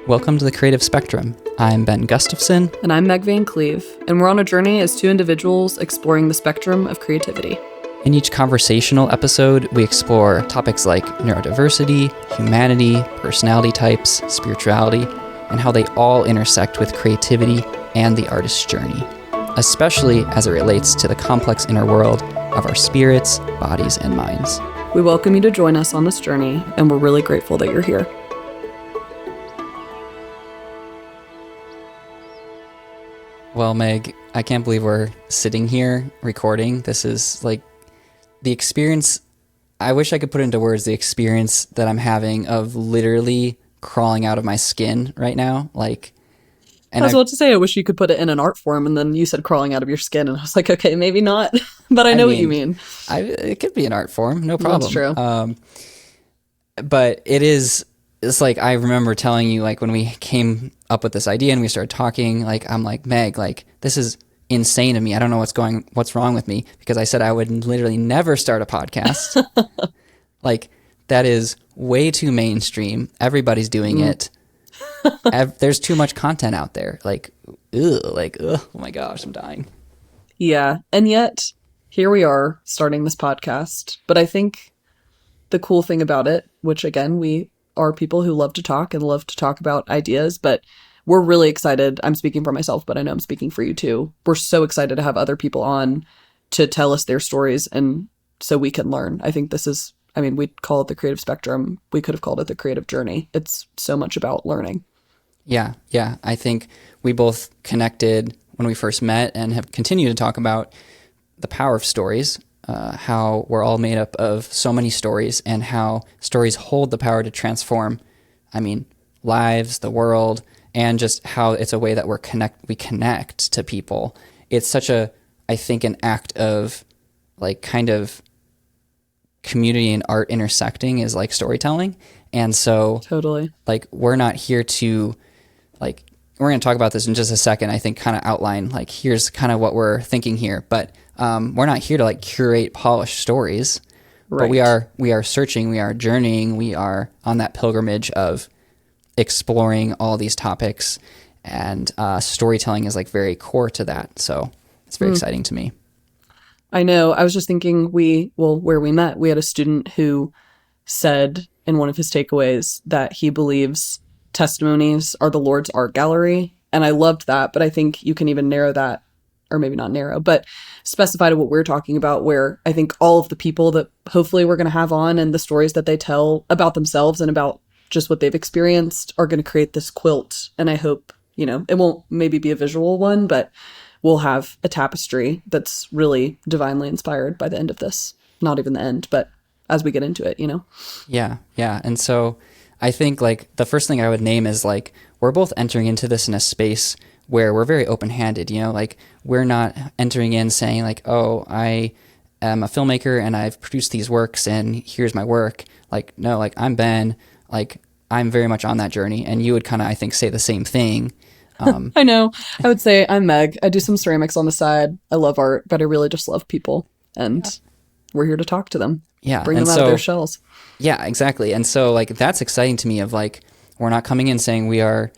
Welcome to the Creative Spectrum. I'm Ben Gustafson. And I'm Meg Van Cleve, and we're on a journey as two individuals exploring the spectrum of creativity. In each conversational episode, we explore topics like neurodiversity, humanity, personality types, spirituality, and how they all intersect with creativity and the artist's journey, especially as it relates to the complex inner world of our spirits, bodies, and minds. We welcome you to join us on this journey, and we're really grateful that you're here. Well, Meg, I can't believe we're sitting here recording. This is like the experience, I wish I could put into words the experience that I'm having of literally crawling out of my skin right now. I was about to say, I wish you could put it in an art form, and then you said crawling out of your skin, and I was like, okay, maybe not, but I know what you mean. It could be an art form, no problem. That's true. But it's like, I remember telling you, like, when we came up with this idea and we started talking, like, I'm like, Meg, like, this is insane to me. I don't know what's wrong with me, because I said I would literally never start a podcast. Like, that is way too mainstream. Everybody's doing it. There's too much content out there. Oh my gosh, I'm dying. Yeah. And yet here we are starting this podcast. But I think the cool thing about it, which again, we are people who love to talk and love to talk about ideas, but we're really excited. I'm speaking for myself, but I know I'm speaking for you too. We're so excited to have other people on to tell us their stories, and so we can learn. I think this is, we'd call it the creative spectrum. We could have called it the creative journey. It's so much about learning. Yeah. I think we both connected when we first met and have continued to talk about the power of stories, how we're all made up of so many stories, and how stories hold the power to transform, lives, the world, and just how it's a way that we connect to people. It's such an act of kind of community and art intersecting is like storytelling. And so totally, we're not here to we're going to talk about this in just a second. I think kind of outline here's kind of what we're thinking here, but we're not here to curate polished stories, right. But we are searching, we are journeying, we are on that pilgrimage of exploring all these topics, and storytelling is very core to that. So it's very exciting to me. I know. I was just thinking where we met, we had a student who said in one of his takeaways that he believes testimonies are the Lord's art gallery. And I loved that, but I think you can even narrow that, or maybe not narrow, but specify to what we're talking about, where I think all of the people that hopefully we're going to have on and the stories that they tell about themselves and about just what they've experienced are going to create this quilt. And I hope, it won't maybe be a visual one, but we'll have a tapestry that's really divinely inspired by the end of this. Not even the end, but as we get into it, Yeah. And so I think the first thing I would name is we're both entering into this in a space where we're very open-handed, we're not entering in saying oh, I am a filmmaker and I've produced these works and here's my work. No, I'm Ben, I'm very much on that journey. And you would kind of, I think, say the same thing. I know. I would say I'm Meg. I do some ceramics on the side. I love art, but I really just love people. And we're here to talk to them. Yeah. Bring them out of their shells. Yeah, exactly. And so that's exciting to me of we're not coming in saying we are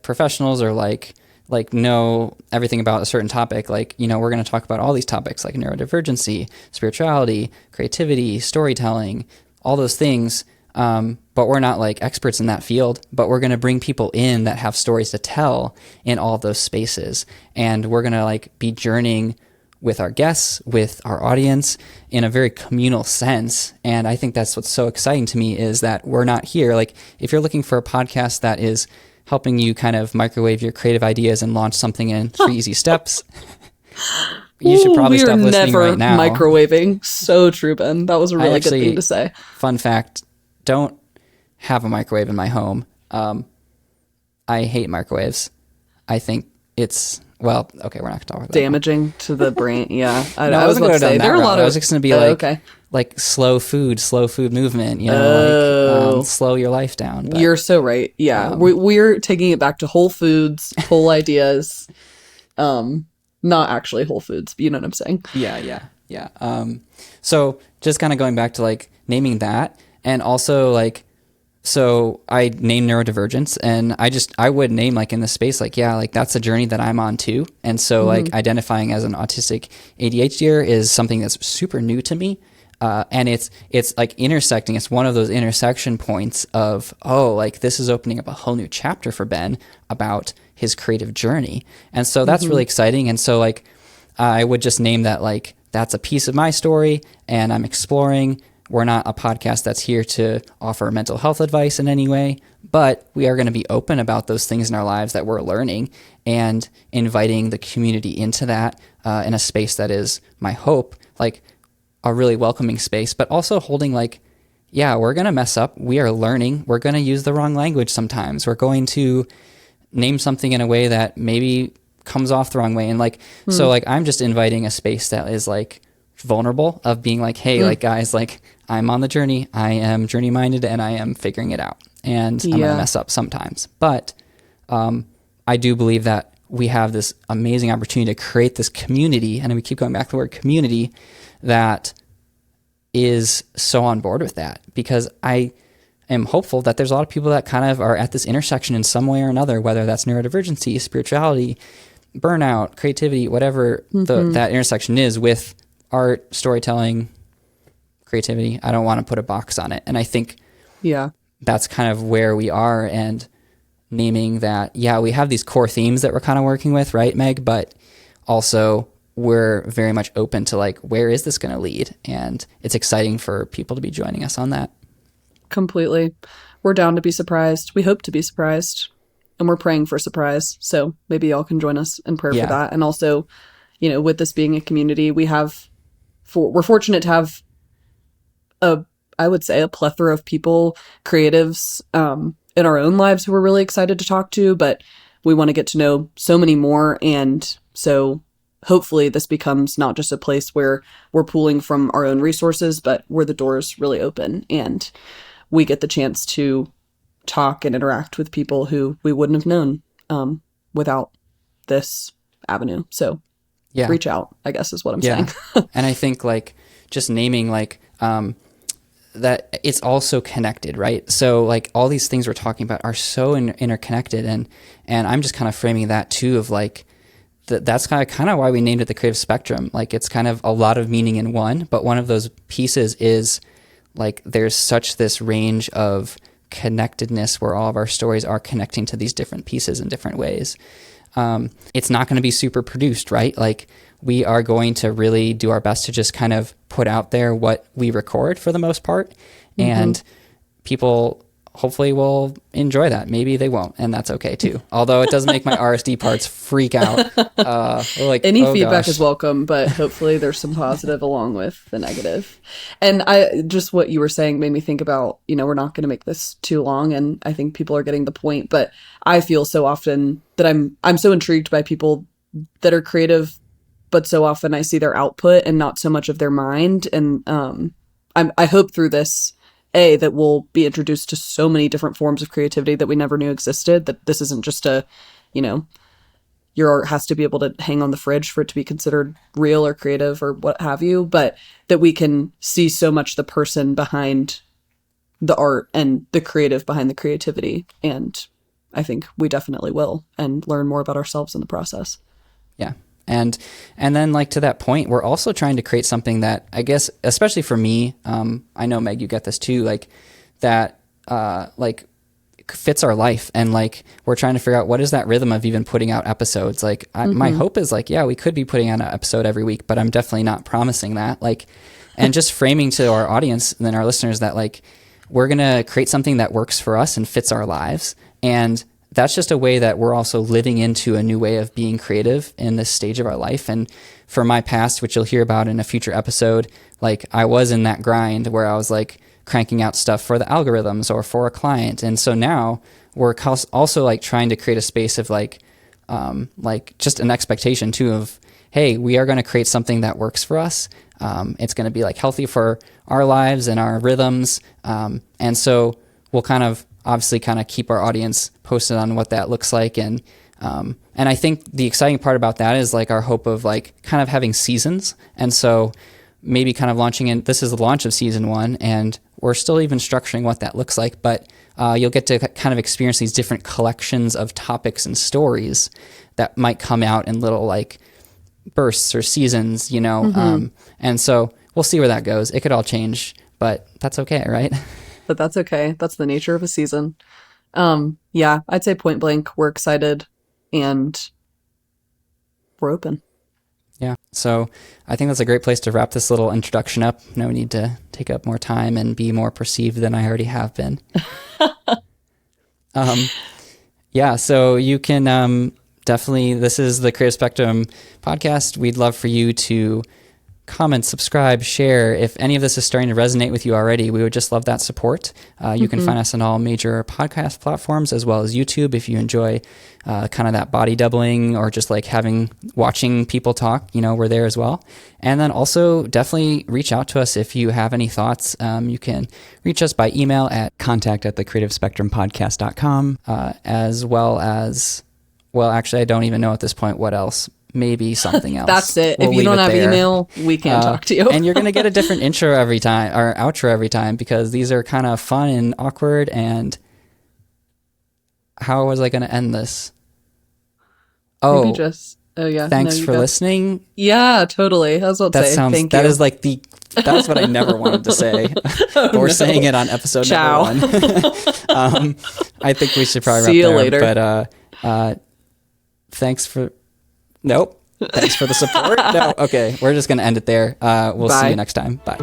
professionals or know everything about a certain topic. We're going to talk about all these topics like neurodivergency, spirituality, creativity, storytelling, all those things. But we're not experts in that field, but we're going to bring people in that have stories to tell in all of those spaces. And we're going to be journeying with our guests, with our audience in a very communal sense. And I think that's what's so exciting to me is that we're not here. If you're looking for a podcast that is helping you kind of microwave your creative ideas and launch something in 3 easy steps, you should probably stop listening right now. Microwaving. So true, Ben. That was a really good thing to say. Fun fact, don't have a microwave in my home. I hate microwaves. I think it's, well, okay, we're not going to talk about that. Damaging to the brain. Yeah. I was going to go down that route. I was just going to be slow food movement, slow your life down. But, you're so right. Yeah. We're taking it back to Whole Foods, whole ideas. Not actually Whole Foods, but you know what I'm saying? Yeah. So just kind of going back to naming that, and also So I named neurodivergence, and I would name like in the space, like, yeah, like that's a journey that I'm on too. And so like identifying as an autistic ADHDer is something that's super new to me. And it's like intersecting. It's one of those intersection points of, oh, like this is opening up a whole new chapter for Ben about his creative journey. And so that's really exciting. And so like, I would just name that, like, that's a piece of my story and I'm exploring. We're not a podcast that's here to offer mental health advice in any way, but we are going to be open about those things in our lives that we're learning and inviting the community into that in a space that is, my hope, like a really welcoming space, but also holding like, yeah, we're going to mess up. We are learning. We're going to use the wrong language sometimes. We're going to name something in a way that maybe comes off the wrong way. And like, so like, I'm just inviting a space that is like vulnerable, of being like, hey, like guys, like I'm on the journey. I am journey minded and I am figuring it out. And I'm going to mess up sometimes. But I do believe that we have this amazing opportunity to create this community. And we keep going back to the word community, that is so on board with that, because I am hopeful that there's a lot of people that kind of are at this intersection in some way or another, whether that's neurodivergency, spirituality, burnout, creativity, whatever that intersection is with art, storytelling, creativity. I don't want to put a box on it. And I think that's kind of where we are, and naming that, yeah, we have these core themes that we're kind of working with, right, Meg? But also we're very much open to like, where is this going to lead? And it's exciting for people to be joining us on that. Completely. We're down to be surprised. We hope to be surprised, and we're praying for surprise. So maybe y'all can join us in prayer for that. And also, you know, with this being a community, we're fortunate to have I would say a plethora of people, creatives, in our own lives who we're really excited to talk to, but we want to get to know so many more. And so hopefully this becomes not just a place where we're pulling from our own resources, but where the doors really open and we get the chance to talk and interact with people who we wouldn't have known without this avenue. So reach out, I guess, is what I'm saying. And I think like just naming like that it's also connected, right? So like all these things we're talking about are so interconnected, and I'm just kind of framing that too, of like, that's kind of why we named it the creative spectrum. Like it's kind of a lot of meaning in one, but one of those pieces is like there's such this range of connectedness where all of our stories are connecting to these different pieces in different ways. It's not going to be super produced, right? Like we are going to really do our best to just kind of put out there what we record for the most part, and people hopefully will enjoy that. Maybe they won't, and that's okay too. Although it does make my RSD parts freak out. Like any feedback is welcome, but hopefully there's some positive along with the negative. And just what you were saying made me think about, you know, we're not going to make this too long, and I think people are getting the point. But I feel so often that I'm so intrigued by people that are creative, but so often I see their output and not so much of their mind. And I hope through this, that we'll be introduced to so many different forms of creativity that we never knew existed, that this isn't just a, you know, your art has to be able to hang on the fridge for it to be considered real or creative or what have you, but that we can see so much the person behind the art and the creative behind the creativity. And I think we definitely will, and learn more about ourselves in the process. Yeah. And then like to that point, we're also trying to create something that I guess, especially for me, I know Meg, you get this too, like that, like fits our life. And like, we're trying to figure out what is that rhythm of even putting out episodes. Like my hope is like, yeah, we could be putting out an episode every week, but I'm definitely not promising that. Like, and just framing to our audience and then our listeners that like, we're going to create something that works for us and fits our lives. And that's just a way that we're also living into a new way of being creative in this stage of our life. And for my past, which you'll hear about in a future episode, like I was in that grind where I was like cranking out stuff for the algorithms or for a client. And so now we're also like trying to create a space of like just an expectation too of, hey, we are going to create something that works for us. It's going to be like healthy for our lives and our rhythms. And so we'll obviously keep our audience posted on what that looks like. And I think the exciting part about that is like our hope of like having seasons. And so maybe launching in, this is the launch of season 1, and we're still even structuring what that looks like, but you'll get to kind of experience these different collections of topics and stories that might come out in little like bursts or seasons, you know. And so we'll see where that goes. It could all change, but that's okay, right? But that's okay. That's the nature of a season. Yeah, I'd say point blank, we're excited and we're open. Yeah. So I think that's a great place to wrap this little introduction up. No need to take up more time and be more perceived than I already have been. Yeah. So you can definitely, this is the Creative Spectrum podcast. We'd love for you to comment, subscribe, share. If any of this is starting to resonate with you already, we would just love that support. You can find us on all major podcast platforms as well as YouTube if you enjoy kind of that body doubling or just like watching people talk, you know, we're there as well. And then also definitely reach out to us if you have any thoughts. You can reach us by email at contact@thecreativespectrumpodcast.com, as well as, well, actually, I don't even know at this point what else. Maybe something else. That's it. If you don't have email, we can't talk to you. And you're going to get a different intro every time or outro every time because these are kind of fun and awkward. And how was I going to end this? Oh, maybe just, yeah. Thanks for listening. Yeah, totally. I was about to say, thank you. That is like that's what I never wanted to say. But we're saying it on episode Ciao. number 1. I think we should probably See wrap you there. later. But thanks for the support. No, okay. We're just going to end it there. We'll see you next time. Bye.